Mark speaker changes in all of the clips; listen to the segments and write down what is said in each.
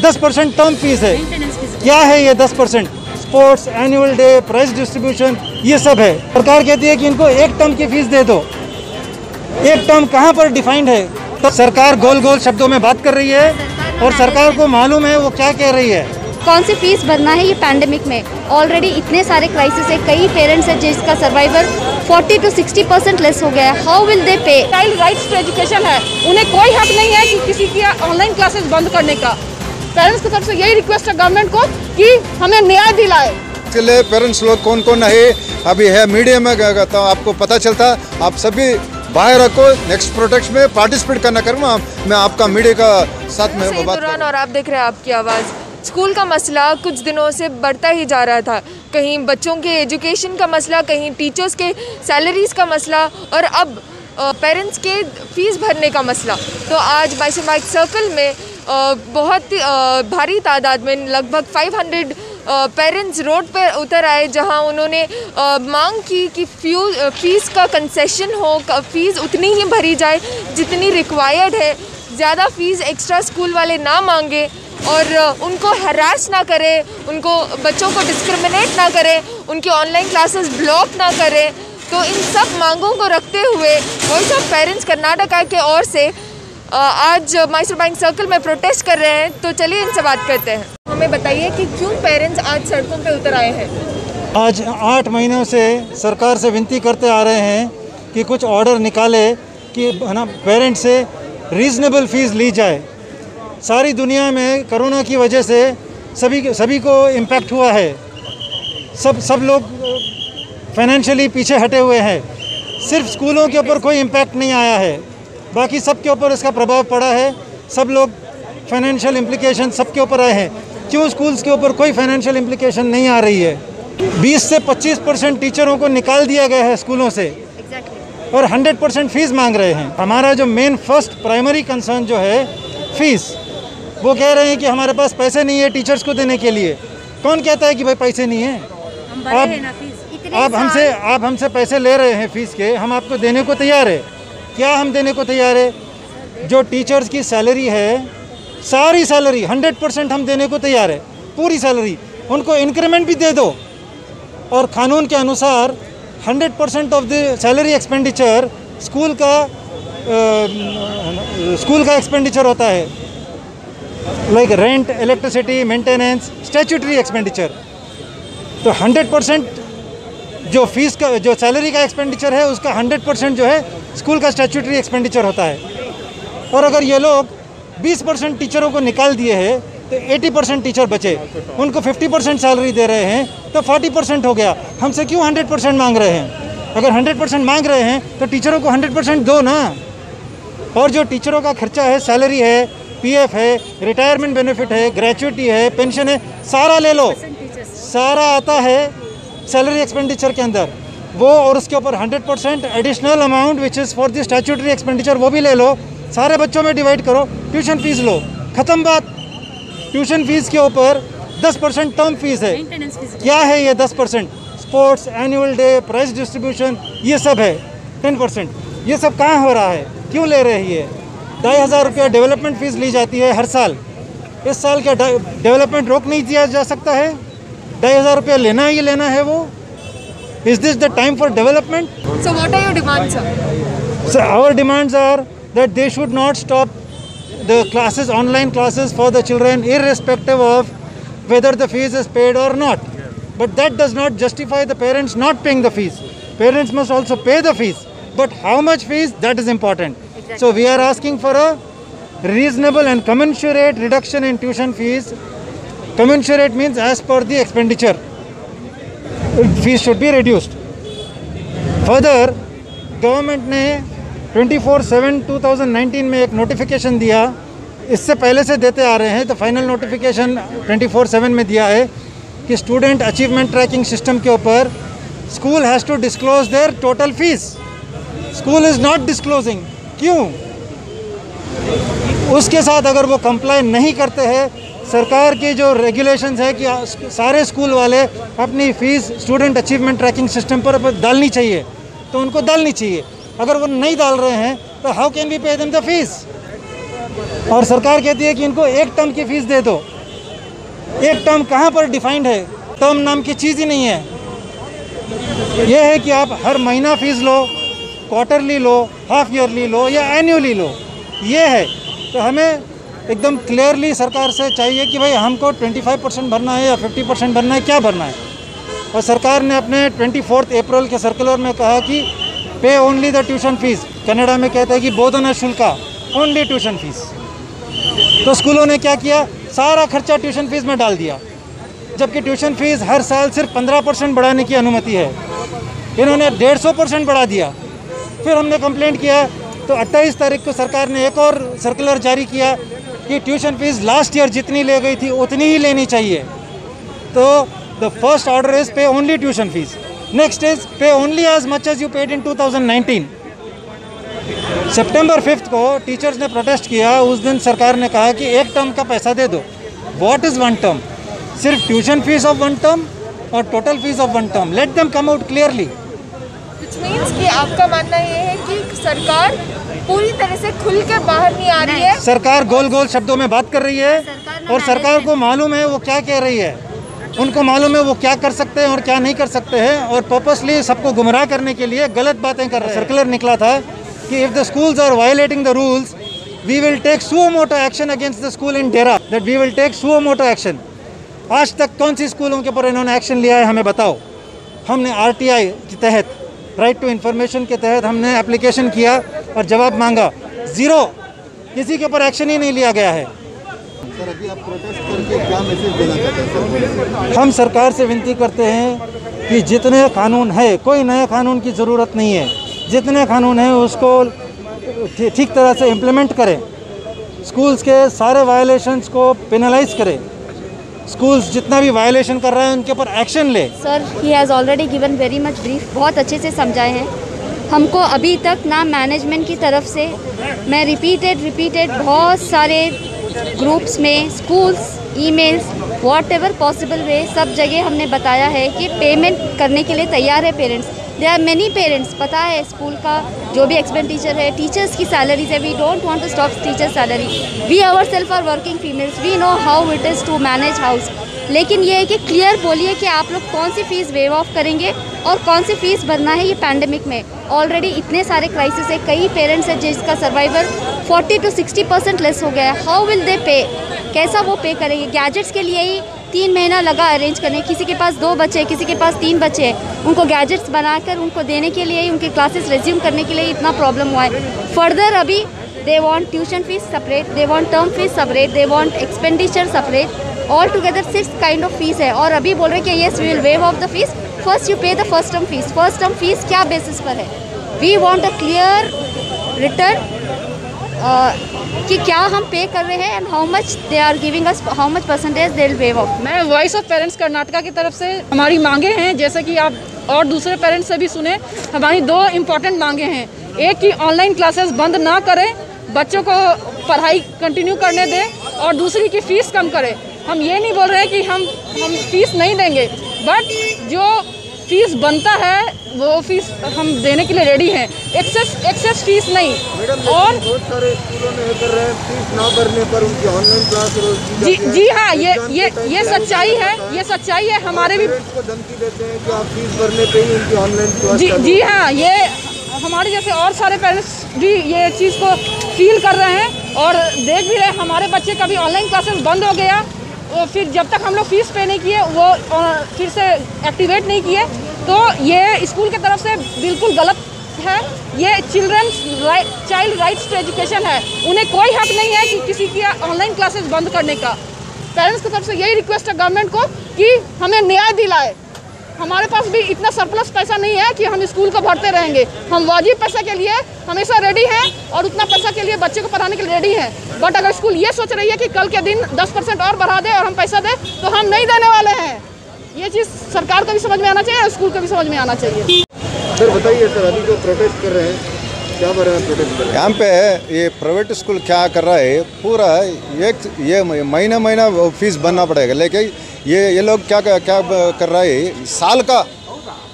Speaker 1: 10% term fees है। क्या है ये 10%? Sports, annual day, prize distribution, ये सब है। सरकार कहती है कि इनको एक टर्म की फीस दे दो। एक टर्म कहाँ पर डिफाइंड है? तो सरकार गोल गोल शब्दों में बात कर रही है और सरकार को मालूम है वो क्या कह रही है।
Speaker 2: कौन सी फीस भरना है ये पैंडेमिक में? ऑलरेडी इतने सारे क्राइसिस है, कई पेरेंट्स हैं जिसका सर्वाइवल 40 to 60% लेस हो गया है। हाउ विल दे पे?
Speaker 3: चाइल्ड राइट्स टू एजुकेशन है, उन्हें कोई हक नहीं है कि किसी की ऑनलाइन क्लासेस बंद करने का। पेरेंट्स की तरफ से यही रिक्वेस्ट है गवर्नमेंट को कि हमें न्याय दिलाए।
Speaker 4: इसके लिए पेरेंट्स लोग कौन कौन है अभी है मीडिया में तो आपको पता चलता। आप सभी बाहर रखो, नेक्स्ट प्रोटेक्ट में पार्टिसिपेट करना करूँगा मैं आपका मीडिया का साथ में बात करूँ।
Speaker 5: और आप देख रहे हैं आपकी आवाज़। स्कूल का मसला कुछ दिनों से बढ़ता ही जा रहा था। कहीं बच्चों के एजुकेशन का मसला, कहीं टीचर्स के सैलरीज़ का मसला और अब पेरेंट्स के फीस भरने का मसला। तो आज माइक सर्कल में बहुत भारी तादाद में लगभग 500 पेरेंट्स रोड पर उतर आए, जहां उन्होंने मांग की कि फीस का कंसेशन हो, फीस उतनी ही भरी जाए जितनी रिक्वायर्ड है। ज़्यादा फीस एक्स्ट्रा स्कूल वाले ना मांगे और उनको हरास ना करे, उनको बच्चों को डिस्क्रिमिनेट ना करे, उनकी ऑनलाइन क्लासेस ब्लॉक ना करे। तो इन सब मांगों को रखते हुए वॉइस ऑफ पेरेंट्स कर्नाटका के ओर से आज मैसूर बैंक सर्कल में प्रोटेस्ट कर रहे हैं। तो चलिए इनसे बात करते हैं। हमें बताइए कि क्यों पेरेंट्स आज सड़कों पे उतर आए हैं?
Speaker 1: आज 8 महीनों से सरकार से विनती करते आ रहे हैं कि कुछ ऑर्डर निकाले कि ना पेरेंट्स से रीज़नेबल फ़ीस ली जाए। सारी दुनिया में कोरोना की वजह से सभी को इम्पैक्ट हुआ है। सब लोग फाइनेंशियली पीछे हटे हुए हैं। सिर्फ स्कूलों के ऊपर कोई इम्पैक्ट नहीं आया है, बाकी सब के ऊपर इसका प्रभाव पड़ा है। सब लोग फाइनेंशियल इम्प्लिकेशन सब के ऊपर आए हैं। क्यों स्कूल्स के ऊपर कोई फाइनेंशियल इम्प्लिकेशन नहीं आ रही है? 20 से 25% टीचरों को निकाल दिया गया है स्कूलों से और 100% फ़ीस मांग रहे हैं। हमारा जो मेन फर्स्ट प्राइमरी कंसर्न जो है फ़ीस, वो कह रहे हैं कि हमारे पास पैसे नहीं है टीचर्स को देने के लिए। कौन कहता है कि भाई पैसे नहीं है? आप हमसे पैसे ले रहे हैं फ़ीस के, हम आपको देने को तैयार है। क्या हम देने को तैयार है? जो टीचर्स की सैलरी है, सारी सैलरी 100% हम देने को तैयार है, पूरी सैलरी। उनको इंक्रीमेंट भी दे दो और कानून के अनुसार 100% of the salary expenditure school का एक्सपेंडिचर होता है, like rent, electricity, maintenance, statutory expenditure. तो 100% जो फीस का, जो सैलरी का एक्सपेंडिचर है, उसका 100% जो है स्कूल का स्टैट्यूटरी एक्सपेंडिचर होता है। और अगर ये लोग 20% टीचरों को निकाल दिए हैं तो 80% टीचर बचे, उनको 50% सैलरी दे रहे हैं तो 40% हो गया। हमसे क्यों 100% मांग रहे हैं? अगर 100% मांग रहे हैं तो टीचरों को 100% दो ना। और जो टीचरों का खर्चा है, सैलरी है, पीएफ है, रिटायरमेंट बेनिफिट है, ग्रेचुइटी है, पेंशन है, सारा ले लो, सारा आता है सैलरी एक्सपेंडिचर के अंदर वो। और उसके ऊपर 100% additional amount which is for the statutory expenditure, वो भी ले लो, सारे बच्चों में डिवाइड करो, ट्यूशन फीस लो, ख़त्म बात। ट्यूशन फीस के ऊपर 10% टर्म फीस है। क्या है ये 10%? Sports, annual day, prize distribution, ये सब है 10%। ये सब कहाँ हो रहा है? क्यों ले रही है? 2,500 रुपया डेवलपमेंट फ़ीस ली जाती है हर साल। इस साल क्या डेवलपमेंट रोक नहीं दिया जा सकता है? 2,500 रुपया लेना ही लेना है वो। Is this the time for development?
Speaker 5: So what are your demands, sir?
Speaker 1: So our demands are that they should not stop the classes, online classes for the children, irrespective of whether the fees is paid or not. But that does not justify the parents not paying the fees. Parents must also pay the fees. But how much fees, that is important. Exactly. So we are asking for a reasonable and commensurate reduction in tuition fees. Commensurate means as per the expenditure. Fees should be reduced. Further, government ने 24/7/2019 में एक notification दिया, इससे पहले से देते आ रहे हैं, तो फाइनल नोटिफिकेशन 24/7 में दिया है कि स्टूडेंट अचीवमेंट ट्रैकिंग सिस्टम के ऊपर school has to disclose their total fees. School is not disclosing. क्यों? उसके साथ अगर वो कंप्लाई नहीं करते हैं, सरकार की जो रेगुलेशंस है कि सारे स्कूल वाले अपनी fees student achievement tracking system पर डालनी चाहिए, तो उनको डालनी चाहिए। अगर वो नहीं डाल रहे हैं तो how can we pay them the fees? और सरकार कहती है कि इनको एक टर्म की फ़ीस दे दो। एक टर्म कहाँ पर डिफाइंड है? टर्म नाम की चीज़ ही नहीं है। यह है कि आप हर महीना फ़ीस लो, क्वार्टरली लो, हाफ ईयरली लो या एनुअली लो, ये है। तो हमें एकदम क्लियरली सरकार से चाहिए कि भाई हमको 25% भरना है या 50% भरना है, क्या भरना है। और सरकार ने अपने 24 अप्रैल के सर्कुलर में कहा कि पे only the tuition fees. Kannada में कहते हैं कि बोधना शुल्का, ओनली ट्यूशन फीस। तो स्कूलों ने क्या किया, सारा खर्चा ट्यूशन फीस में डाल दिया, जबकि ट्यूशन फीस हर साल सिर्फ 15% बढ़ाने की अनुमति है। इन्होंने 150% बढ़ा दिया। फिर हमने कंप्लेंट किया तो 28 तारीख को सरकार ने एक और सर्कुलर जारी किया कि ट्यूशन फीस लास्ट ईयर जितनी ले गई थी उतनी ही लेनी चाहिए। तो the first order is pay only tuition fees, next is pay only as much as you paid in 2019। सितंबर 5 को टीचर्स ने प्रोटेस्ट किया। उस दिन सरकार ने कहा कि एक टर्म का पैसा दे दो। What is one term? सिर्फ tuition fees of one term और total fees of one term? Let them come out clearly.
Speaker 5: Which means कि आपका मानना ये है कि सरकार पूरी तरह से खुल के बाहर नहीं आ रही है।
Speaker 1: सरकार गोल गोल शब्दों में बात कर रही है और सरकार को मालूम है वो क्या कह रही है। उनको मालूम है वो क्या कर सकते हैं और क्या नहीं कर सकते हैं, और पर्पसली सबको गुमराह करने के लिए गलत बातें कर रहे हैं। सर्कुलर निकला था कि if the schools are violating the rules we will take suo moto action against the school in Dera, that we will take suo moto action. आज तक कौन सी स्कूलों के ऊपर इन्होंने एक्शन लिया है, हमें बताओ। हमने RTI के तहत, राइट टू इन्फॉर्मेशन के तहत हमने एप्लीकेशन किया और जवाब मांगा, ज़ीरो, किसी के ऊपर एक्शन ही नहीं लिया गया है।
Speaker 4: सर अभी आप प्रोटेस्ट करके क्या मैसेज देना चाहते हैं?
Speaker 1: हम सरकार से विनती करते हैं कि जितने कानून है, कोई नए कानून की ज़रूरत नहीं है, जितने कानून हैं उसको ठीक तरह से इम्प्लीमेंट करें, स्कूल्स के सारे वायलेशंस को पेनलाइज करें, स्कूल्स जितना भी वायलेशन कर रहे हैं उनके ऊपर एक्शन ले।
Speaker 2: Sir he has already given very much brief, बहुत अच्छे से समझाए हैं हमको। अभी तक ना मैनेजमेंट की तरफ से, मैं रिपीटेड बहुत सारे ग्रुप्स में, schools, emails, whatever possible way, सब जगह हमने बताया है कि पेमेंट करने के लिए तैयार है parents. There are many parents, पता है स्कूल का जो भी एक्सपेंडिचर है, टीचर्स की सैलरीज है, we don't want to stop teacher salary. We ourselves are working females, we know how it is to manage house. लेकिन ये है कि क्लियर बोलिए कि आप लोग कौन सी फ़ीस वेव ऑफ करेंगे और कौन सी फ़ीस भरना है। ये पैंडेमिक में ऑलरेडी इतने सारे क्राइसिस है, कई पेरेंट्स हैं जिसका सर्वाइवर 40 to 60% लेस हो गया है। हाउ विल दे पे? कैसा वो पे करेंगे? गैजेट्स के लिए ही 3 महीना लगा अरेंज करने। किसी के पास 2 बच्चे, किसी के पास 3 बच्चे हैं, उनको गैजेट्स बनाकर उनको देने के लिए ही, उनके क्लासेस रिज्यूम करने के लिए इतना प्रॉब्लम हुआ है। फर्दर अभी they want tuition fees separate, they want term fees separate, they want expenditure separate, all together 6 kind of fees है। और अभी बोल रहे हैं कि yes we will waive off the fees, first you pay the first term fees. First term fees क्या basis पर है? We want a clear return कि क्या हम पे कर रहे हैं and how much they are giving us, how much percentage they will waive of.
Speaker 3: मैं वॉइस ऑफ पेरेंट्स कर्नाटका की तरफ से हमारी मांगे हैं, जैसे कि आप और दूसरे पेरेंट्स से भी सुने, हमारी 2 इम्पॉर्टेंट मांगे हैं। एक कि ऑनलाइन क्लासेस बंद ना करें, बच्चों को पढ़ाई कंटिन्यू करने दें, और दूसरी की फ़ीस कम करें। हम ये नहीं बोल रहे हैं कि हम फ़ीस नहीं देंगे, बट जो फ़ीस बनता है वो फ़ीस हम देने के लिए रेडी हैं, एक्सेस फ़ीस नहीं। और
Speaker 4: बहुत सारे स्कूलों में कर रहे हैं फीस ना भरने पर उनकी ऑनलाइन क्लास।
Speaker 3: जी हाँ, ये सच्चाई है, ये सच्चाई है। हमारे भी
Speaker 4: को धमकी देते हैं कि आप फीस भरने पे ही उनकी ऑनलाइन क्लास।
Speaker 3: जी हाँ, ये हमारे जैसे और सारे पेरेंट्स भी ये चीज़ को फील कर रहे हैं और देख भी रहे हैं। हमारे बच्चे का भी ऑनलाइन क्लासेस बंद हो गया, और फिर जब तक हम लोग फ़ीस पे नहीं किए, वो फिर से एक्टिवेट नहीं किए, तो ये स्कूल की तरफ से बिल्कुल गलत है। ये चाइल्ड राइट्स टू एजुकेशन है। उन्हें कोई हक नहीं है कि किसी की ऑनलाइन क्लासेस बंद करने का। पेरेंट्स की तरफ से यही रिक्वेस्ट है गवर्नमेंट को कि हमें न्याय दिलाए। हमारे पास भी इतना सरप्लस पैसा नहीं है कि हम स्कूल को भरते रहेंगे। हम वाजिब पैसे के लिए हमेशा रेडी हैं और उतना पैसा के लिए बच्चे को पढ़ाने के लिए रेडी हैं। बट अगर स्कूल ये सोच रही है कि कल के दिन 10% और बढ़ा दे और हम पैसा दें, तो हम नहीं देने वाले हैं। ये चीज़ सरकार को भी समझ में आना चाहिए और स्कूल को भी समझ में आना चाहिए।
Speaker 4: सर बताइए सर, अभी जो प्रोटेस्ट कर रहे हैं क्या कर रहे हैं प्रोटेस्ट कर रहे हैं? यहाँ पे ये प्राइवेट स्कूल क्या कर रहा है, पूरा ये महीना फीस भरना पड़ेगा। लेकिन ये लोग क्या कर रहा है, साल का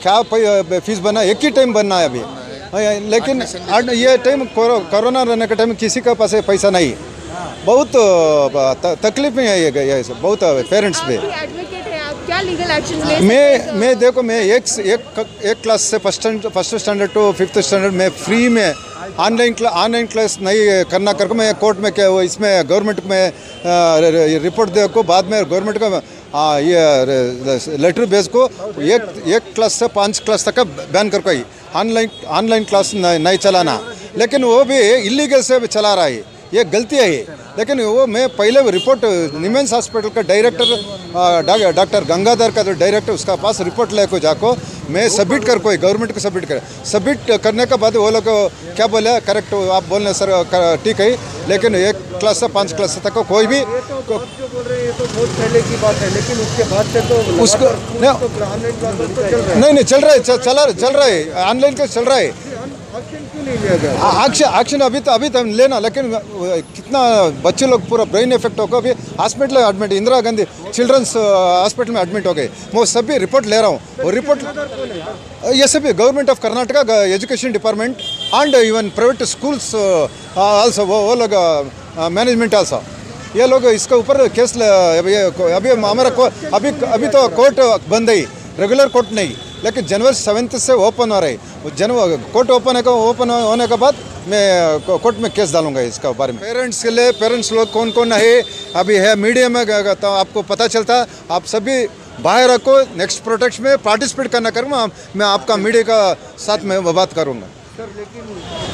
Speaker 4: क्या फीस भरना, एक ही टाइम भरना है अभी। लेकिन ये टाइम कोरोना रहने के टाइम किसी के पास पैसा नहीं, बहुत तकलीफ में है ये सब बहुत पेरेंट्स पे।
Speaker 5: एडवोकेट हैं आप, क्या लीगल एक्शन ले?
Speaker 4: मैं देखो मैं एक क्लास से first standard to 5th standard में फ्री में ऑनलाइन क्लास नहीं करना करके मैं कोर्ट में क्या वो इसमें गवर्नमेंट में रिपोर्ट दे को बाद में गवर्नमेंट का ये लेटर भेज को एक क्लास से 5 क्लास तक का बैन कर कोई ऑनलाइन क्लास नहीं चलाना, लेकिन वो भी इलीगल से चला रहा है, ये गलती है ये। लेकिन वो मैं पहले रिपोर्ट निमेंस हॉस्पिटल का डायरेक्टर डॉक्टर गंगाधर का जो डायरेक्टर उसका पास रिपोर्ट लेको जाको मैं सबमिट कर कोई गवर्नमेंट को सबमिट करने के बाद वो लोग क्या बोले करेक्ट आप बोलने सर ठीक है, लेकिन 1 क्लास से 5 क्लास तक को कोई भी
Speaker 6: जो बोल रहे हैं तो बहुत पहले की बात है, लेकिन उसके बाद से तो
Speaker 4: उसको
Speaker 6: ऑनलाइन क्लास तो चल रहा है।
Speaker 4: नहीं चल रहा है ऑनलाइन क्लास चल रहा है।
Speaker 6: एक्शन क्यों नहीं लिया गया?
Speaker 4: एक्शन अभी तो लेना, लेकिन कितना बच्चे लोग पूरा ब्रेन इफेक्ट होकर अभी हॉस्पिटल में admit, Indira Gandhi children's hospital में एडमिट हो गए। मैं सभी रिपोर्ट ले रहा हूँ, और रिपोर्ट ये सभी government of Karnataka education department and even private schools also वो लोग मैनेजमेंट आल्सो ये लोग इसके ऊपर केस अभी हमारा अभी तो कोर्ट बंद है, रेगुलर कोर्ट नहीं, लेकिन जनवरी 7 से ओपन हो रही है। कोर्ट ओपन होने के बाद मैं कोर्ट में केस डालूंगा इसका बारे में। पेरेंट्स के लिए पेरेंट्स लोग कौन है अभी है मीडिया में तो आपको पता चलता, आप सभी बाहर रखो नेक्स्ट प्रोटेक्ट में पार्टिसिपेट करना करूँगा, मैं आपका मीडिया का साथ में बात करूँगा।
Speaker 6: सर लेकिन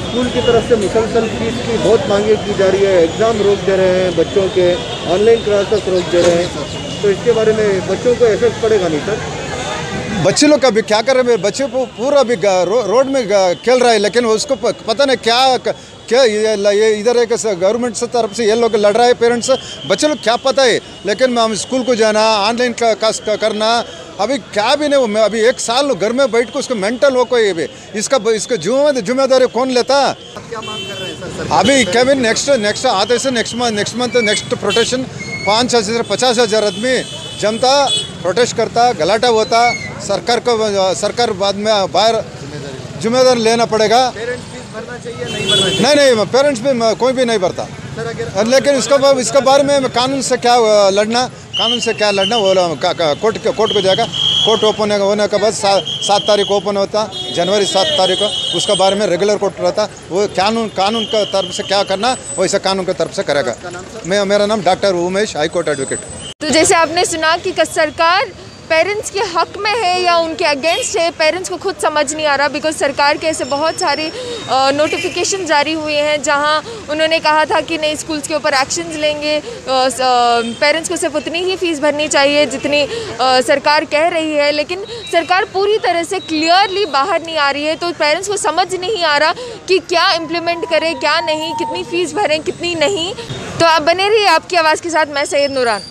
Speaker 6: स्कूल की तरफ से मुसलसल फीस की बहुत मांगे की जा रही है, एग्ज़ाम रोक दे रहे हैं बच्चों के, ऑनलाइन क्लास तक रोक दे रहे हैं, तो इसके बारे में बच्चों को इफेक्ट पड़ेगा नहीं सर?
Speaker 4: बच्चे लोग अभी क्या कर रहे हैं, बच्चे को पूरा अभी रोड में खेल रहा है, लेकिन उसको पता नहीं क्या ये इधर एक गवर्नमेंट से तरफ से ये लोग लड़ रहा है पेरेंट्स, बच्चे लोग क्या पता है, लेकिन हम स्कूल को जाना ऑनलाइन क्लास करना अभी क्या भी नहीं। मैं अभी 1 साल घर में बैठ के उसको मेंटल हो कोई भी इसका जिम्मेदारी कौन लेता?
Speaker 6: क्या मांग कर रहे हैं सर?
Speaker 4: अभी क्या भी नेक्स्ट आते से नेक्स्ट मंथ नेक्स्ट प्रोटेक्शन 5,000-50,000 आदमी जमता प्रोटेस्ट करता, गलाटा होता, सरकार बाद में बाहर जिम्मेदारी लेना पड़ेगा।
Speaker 6: पेरेंट्स फीस भरना चाहिए नहीं भरना चाहिए?
Speaker 4: नहीं पेरेंट्स भी कोई भी नहीं भरता, लेकिन इसका बारे में कानून से क्या लड़ना वो कोर्ट को जाएगा। कोर्ट ओपन होने के बाद 7 तारीख ओपन होता, जनवरी 7 तारीख को उसका बारे में रेगुलर कोर्ट रहता, वो कानून का तरफ से क्या करना वैसा कानून की तरफ से करेगा। मेरा नाम doctor Umesh, high court advocate.
Speaker 5: तो जैसे आपने सुना कि सरकार पेरेंट्स के हक में है या उनके अगेंस्ट है, पेरेंट्स को खुद समझ नहीं आ रहा, बिकॉज सरकार के ऐसे बहुत सारे नोटिफिकेशन जारी हुए हैं जहां उन्होंने कहा था कि नहीं स्कूल्स के ऊपर एक्शंस लेंगे, पेरेंट्स को सिर्फ उतनी ही फीस भरनी चाहिए जितनी सरकार कह रही है, लेकिन सरकार पूरी तरह से क्लियरली बाहर नहीं आ रही है, तो पेरेंट्स को समझ नहीं आ रहा कि क्या इम्प्लीमेंट करें क्या नहीं, कितनी फ़ीस भरें कितनी नहीं। तो आप बने रहिए आपकी आवाज़ के साथ, मैं सैयद नूरान।